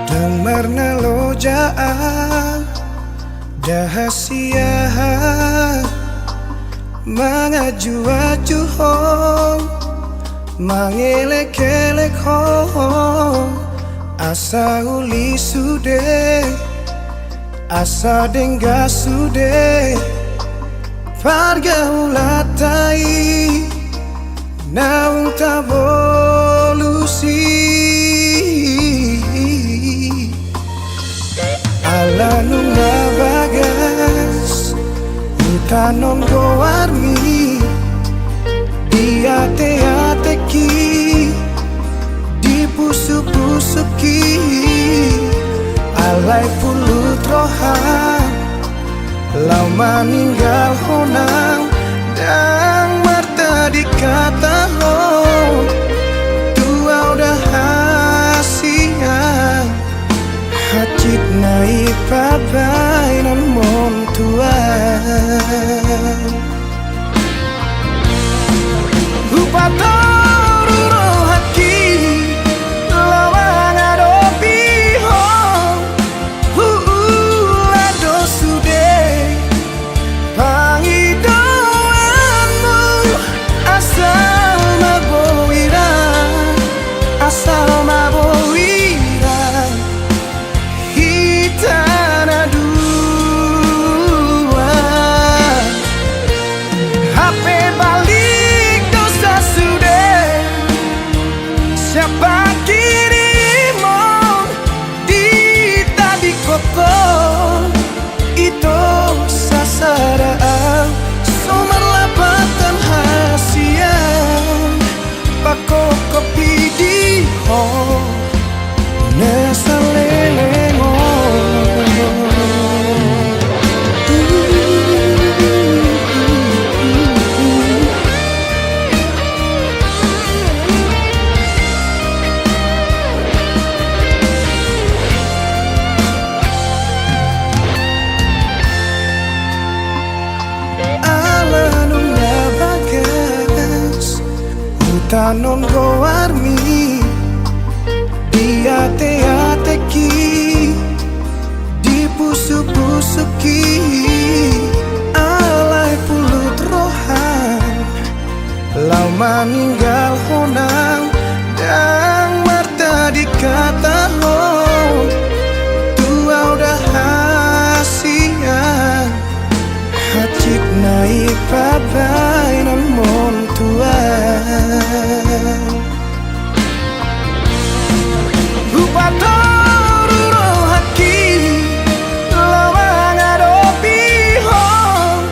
Dengarna lojaan dahasia mangaju-aju hong mangelek-elek hong asa uli sude asa dengga sude pargaulatai naung tabolusi ala nunga bagas utanon goarmi diate-ateki dipusuk-pusuki alai pulut rohan lau maninggal honang dan marta dikata lo tua udah hasian hacit naik papai nan mon tuan Upatoru no haki lawang adopi hong Huulado sude pangidoanmu asal maboiran asal maboiran hitana dua HP balik dosa sudah siapa kirimu di tadi koko itu sasaraan sumber lapatan hasian pako kopi di hong nesalengo tanon goarmi diate-ateki dipusuk-pusuki alai pulut rohan lau maninggal honang dan marta dikata lo tua udah hasian hacit naik pabai nan mon tuan Upatoru no haki lawang adopi hong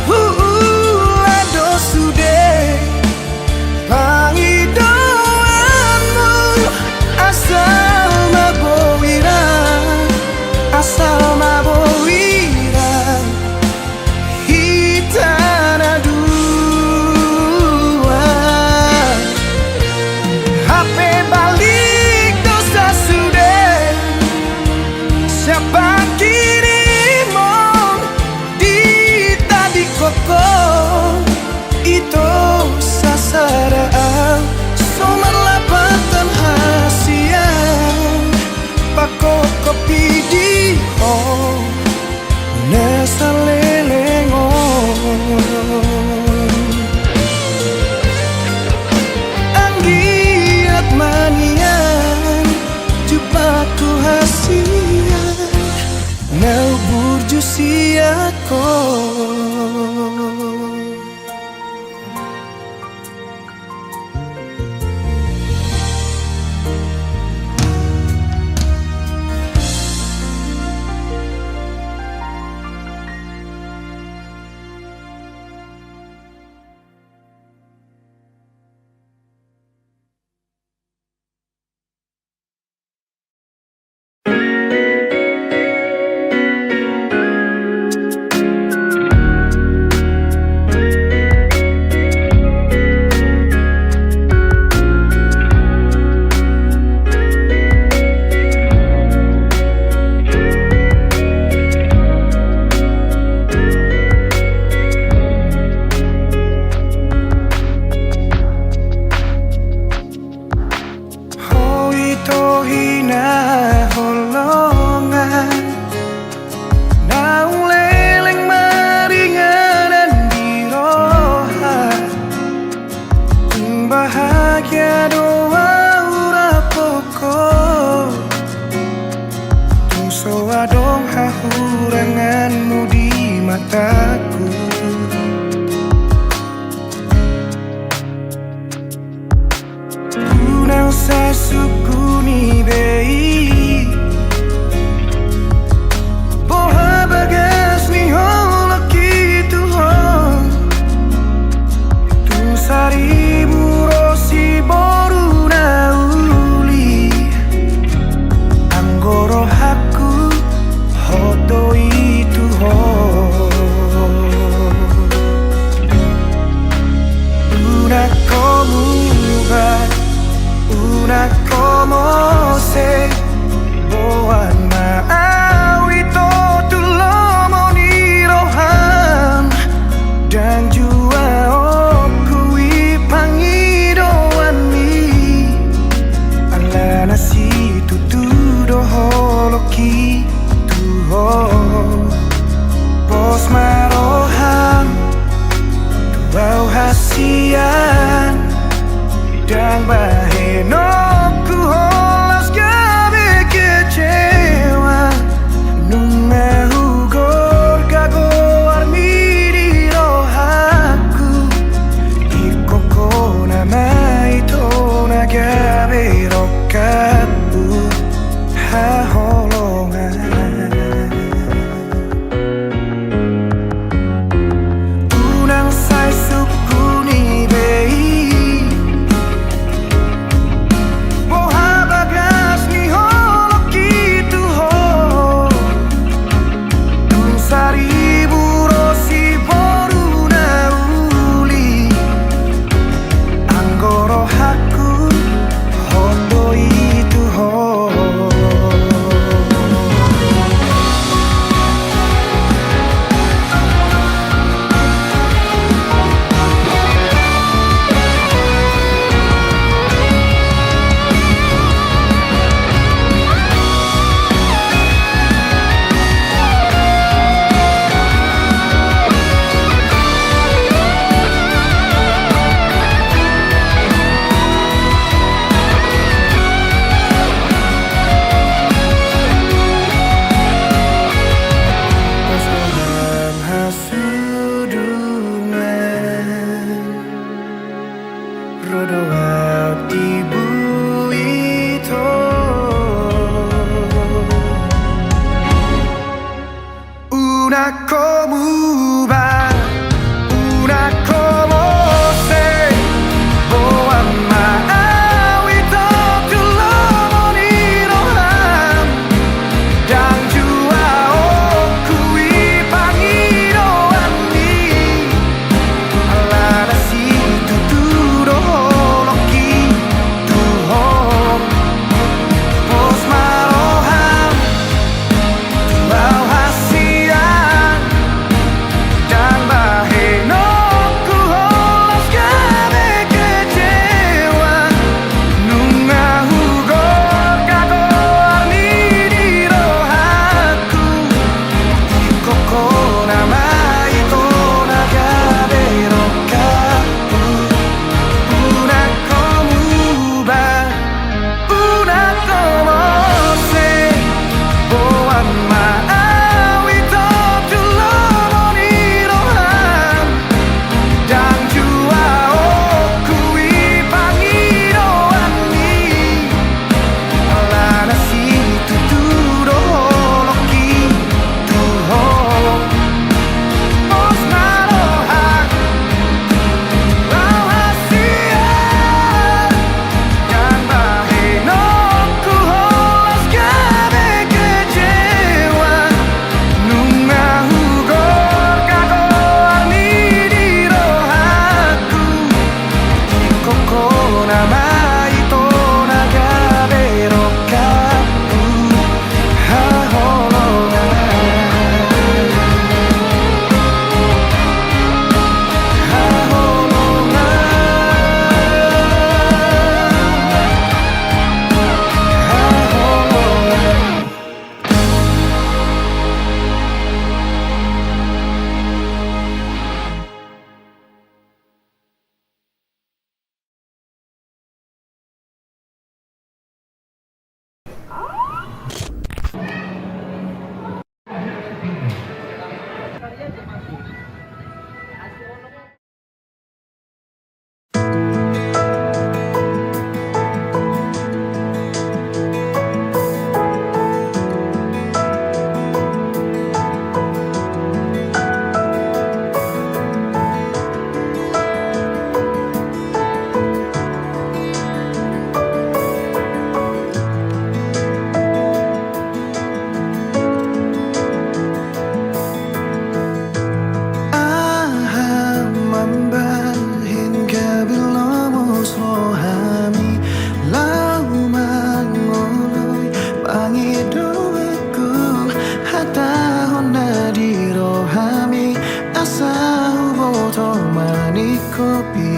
Huulado sude pangidoanmu asal maboiran asal maboiran hitana dua HP balik dosa sudah siapa kirimu di tadi koko itu sasaraan sumber lapatan hasian pako kopi di hong nesalengo anggiat manian jupaku hasian nau burju siako dong hahuranganmu di mataku. Ku não sai suku ni bei Boha bagas ni holo kitu hon Tu sari burosi boru na uli Anggoro haku hoto itu hon Una como Una como se boan maawi to tulomo ni rohan dan jua okui pangidoan mi ala nasi tutudo holoki tuho bos marohan tu bau hasian dan bahenoku holas gabe kecewa Nunga hugor gago armiri rohaku Ikoko nama itu nagabe rokabu haholongan Unang sai suku ni bei Anggoro haku hoto itu ho doaku hata honna di rohami asa huboto mani kopi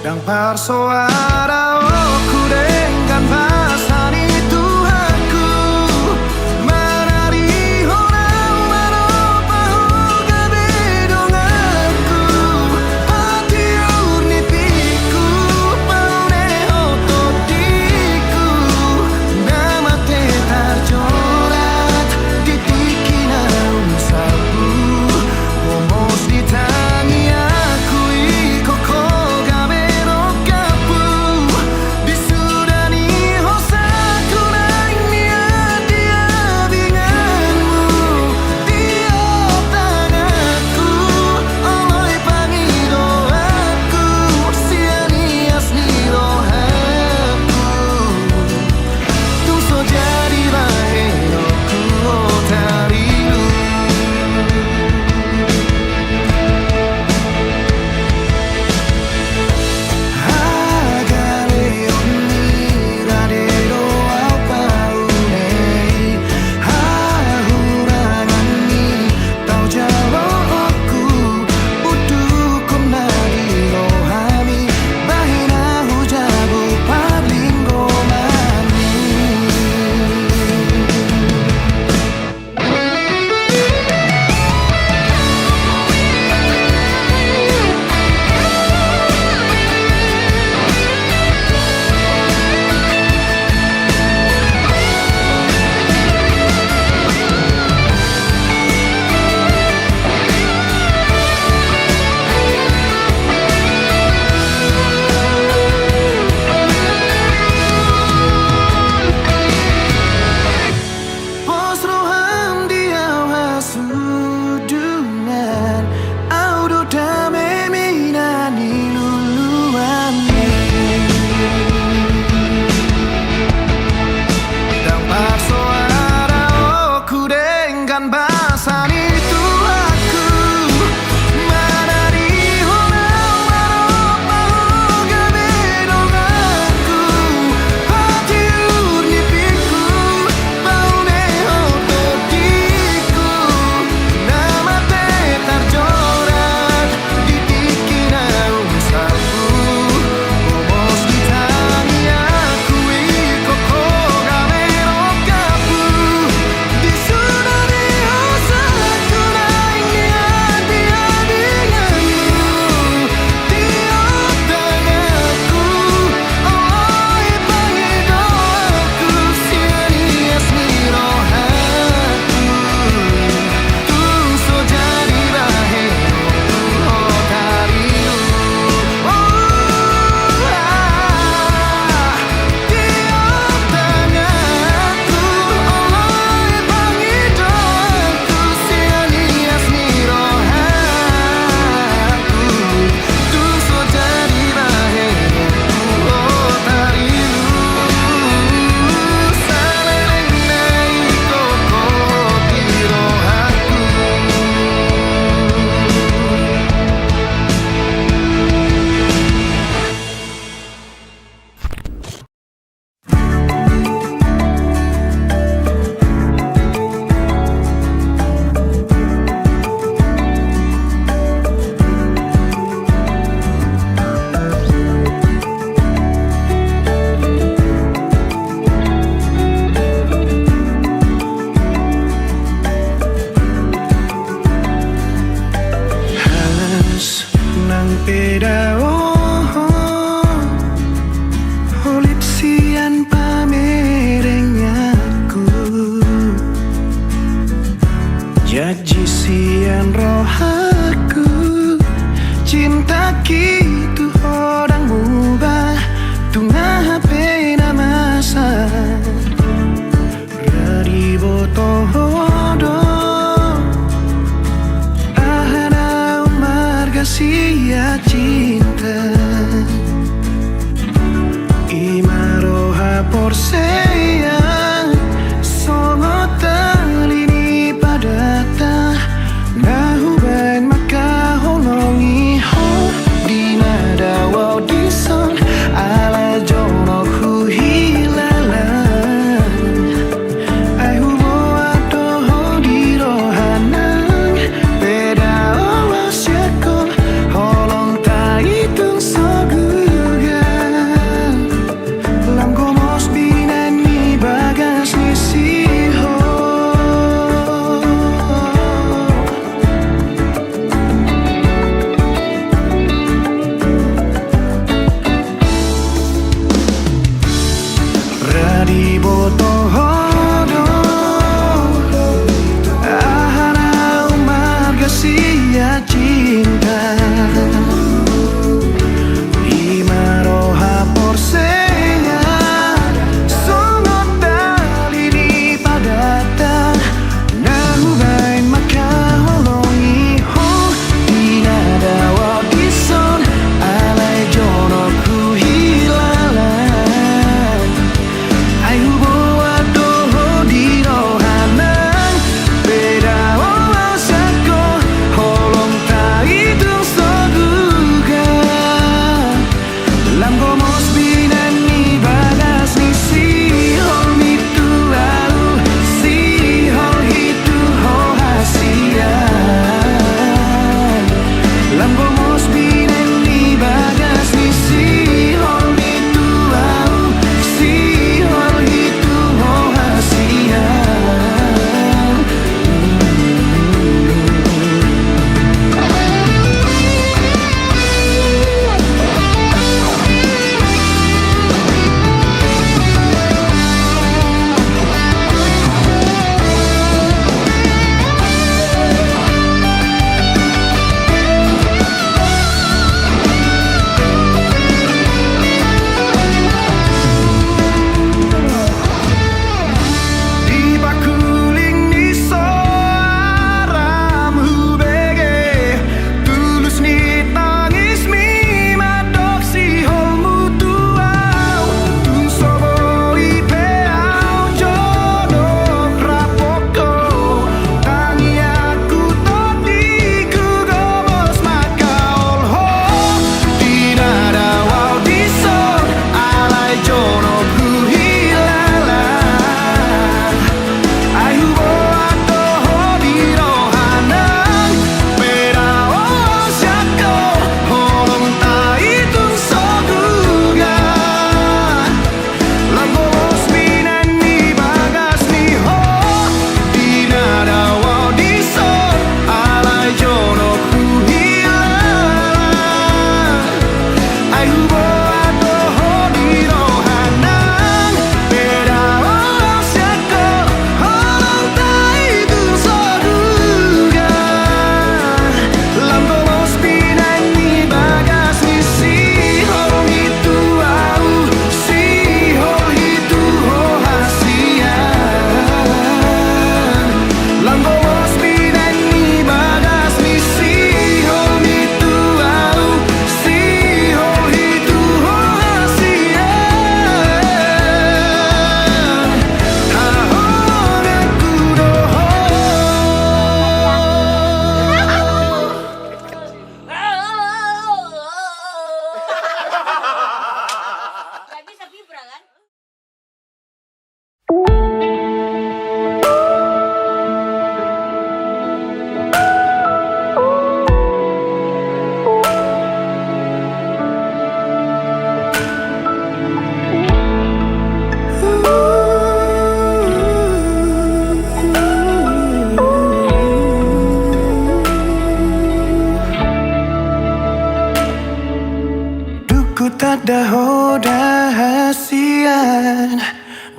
Dan persoara aku dengan pasani Tuhanku Menari orang manopahu kabedonganku Hati urnipiku paune ototiku Nama te tercoret di tikina umsaku Momos di tangi aku ikoko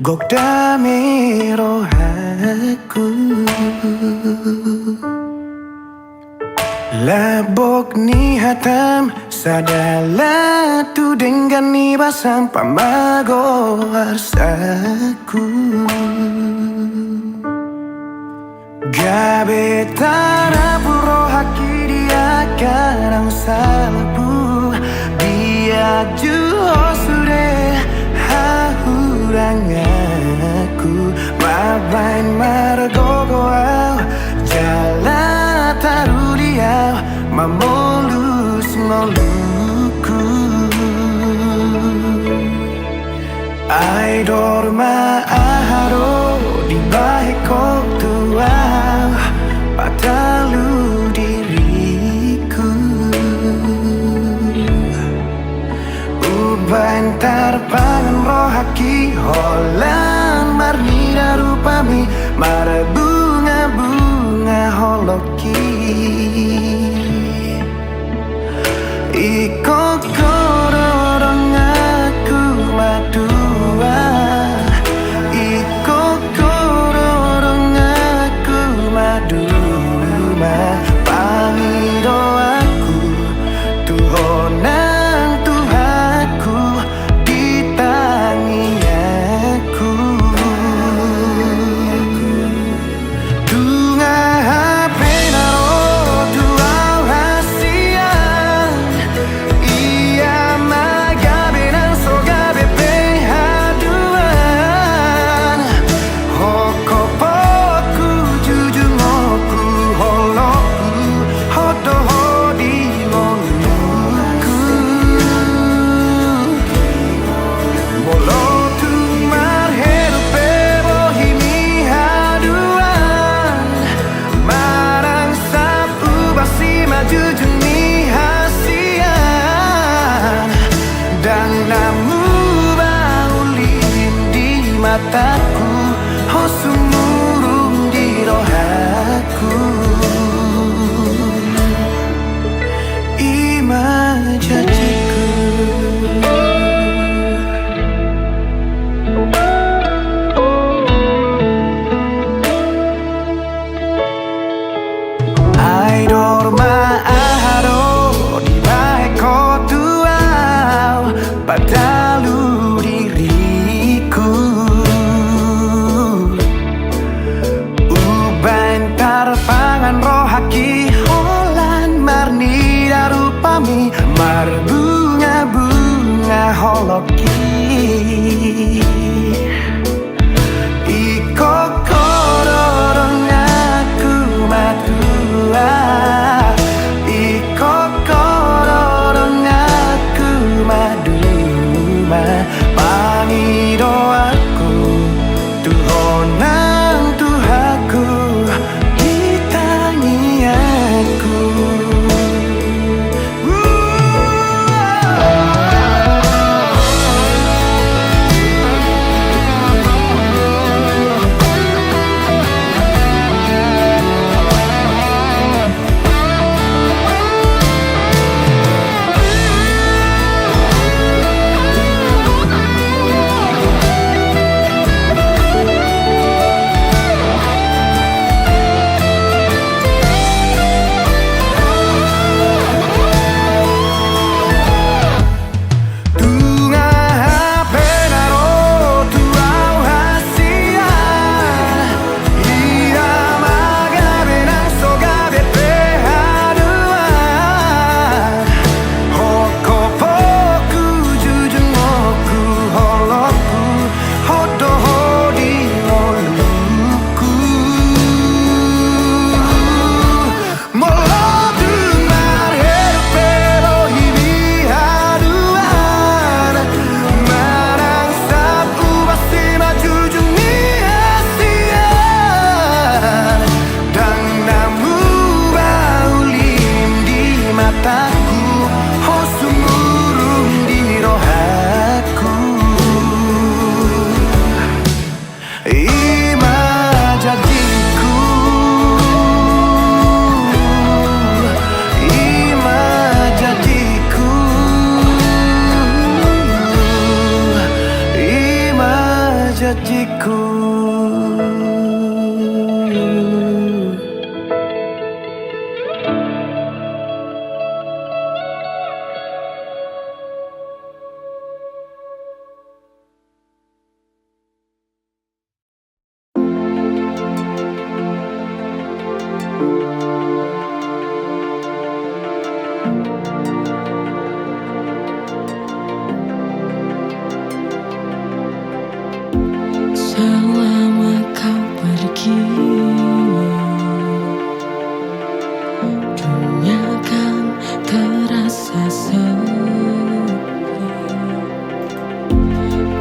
Gok dame rohaku Labok ni hatam sadala tu dengan ni basam pamago arsaku Gabe tara puro haki dia karang salapu Dia juho sure hahurang aku Mabain margogoau Jala taruliau Mamolus ngoluku Ai dorma aharo di baheko tuau Patalu diriku Ubantar pangan rohaki Holan marnida rupami Mara bunga-bunga holoki Iko kororong aku madua Iko kororong aku maduma Pangido aku Tuhonan Tuhaku Ditangi aku Tunga penaro tuau hasian Ia magabe nan sogabe pehaduan Hokopoku jujungoku holoku Hodoho di moluku Molotu marherupe bohimi haduan Marang sapu basi majujuni hasian Dan namu baulin di mataku Hosumurung di rohaku Ima janjiku Ai dorma aharo di baheko tuau Padalu diriku Ubantar pangan rohaki Holan marnida rupami Mar bunga-bunga holoki Iko kororong aku madua Iko kororong aku maduma Pangido aku Tuhonan Tuhaku Ditangi aku Dunia kan terasa sepi,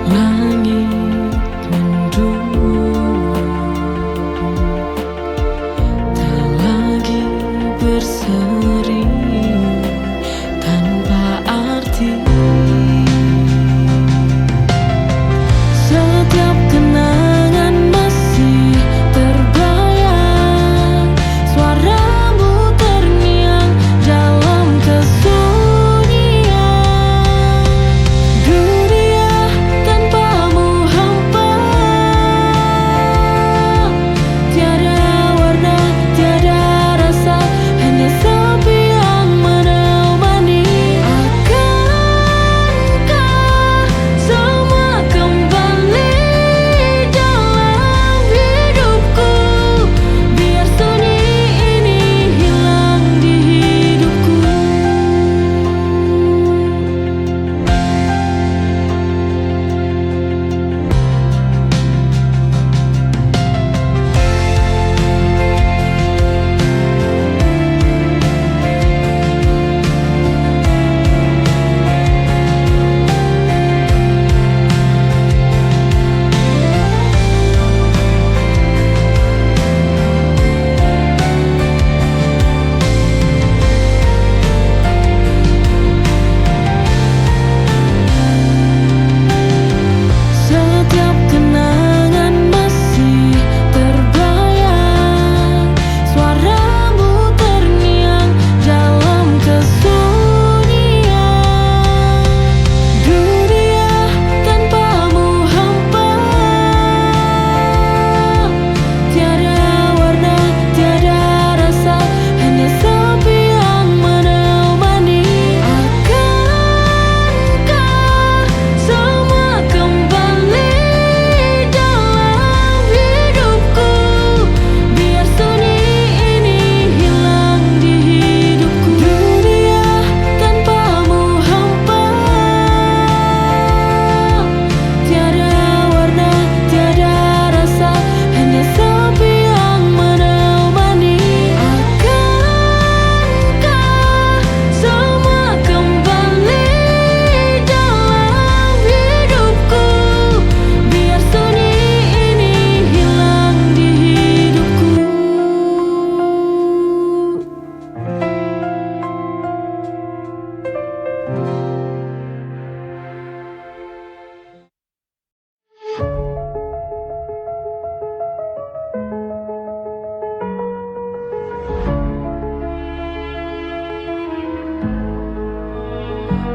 langit mendung, tak lagi berseri tanpa arti. Setiap kenangan masih terbayang, suaramu terngiang dalam kesunyian. Dunia tanpamu hampa, tiada warna, tiada rasa, hanya sepi yang menemani. Akankah semua kembali dalam hidupku, biar sunyi ini hilang di hidupku. Setiap kenangan masih terbayang, suaramu terngiang dalam kesunyian. Dunia tanpamu hampa, tiada warna, tiada rasa, hanya sepi yang menemani. Akankah semua kembali dalam hidupku, biar sunyi ini hilang di hidupku. Dunia tanpamu hampa, tiada warna, tiada rasa, hanya sepi yang menemani. Akankah semua kembali dalam hidupku, biar sunyi ini hilang di hidupku.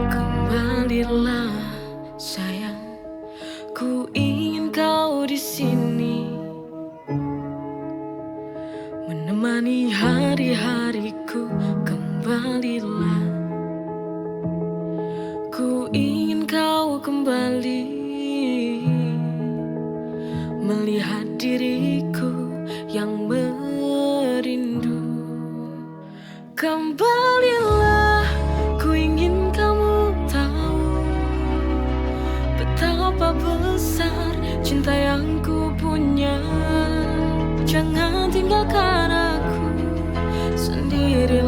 Kembalilah sayang, ku ingin kau di sini, menemani hari-hariku. Kembalilah, ku ingin kau kembali, melihat diriku yang merindu. Kembalilah, ku ingin kamu tahu betapa besar cinta yang ku punya. Jangan tinggalkan aku sendiri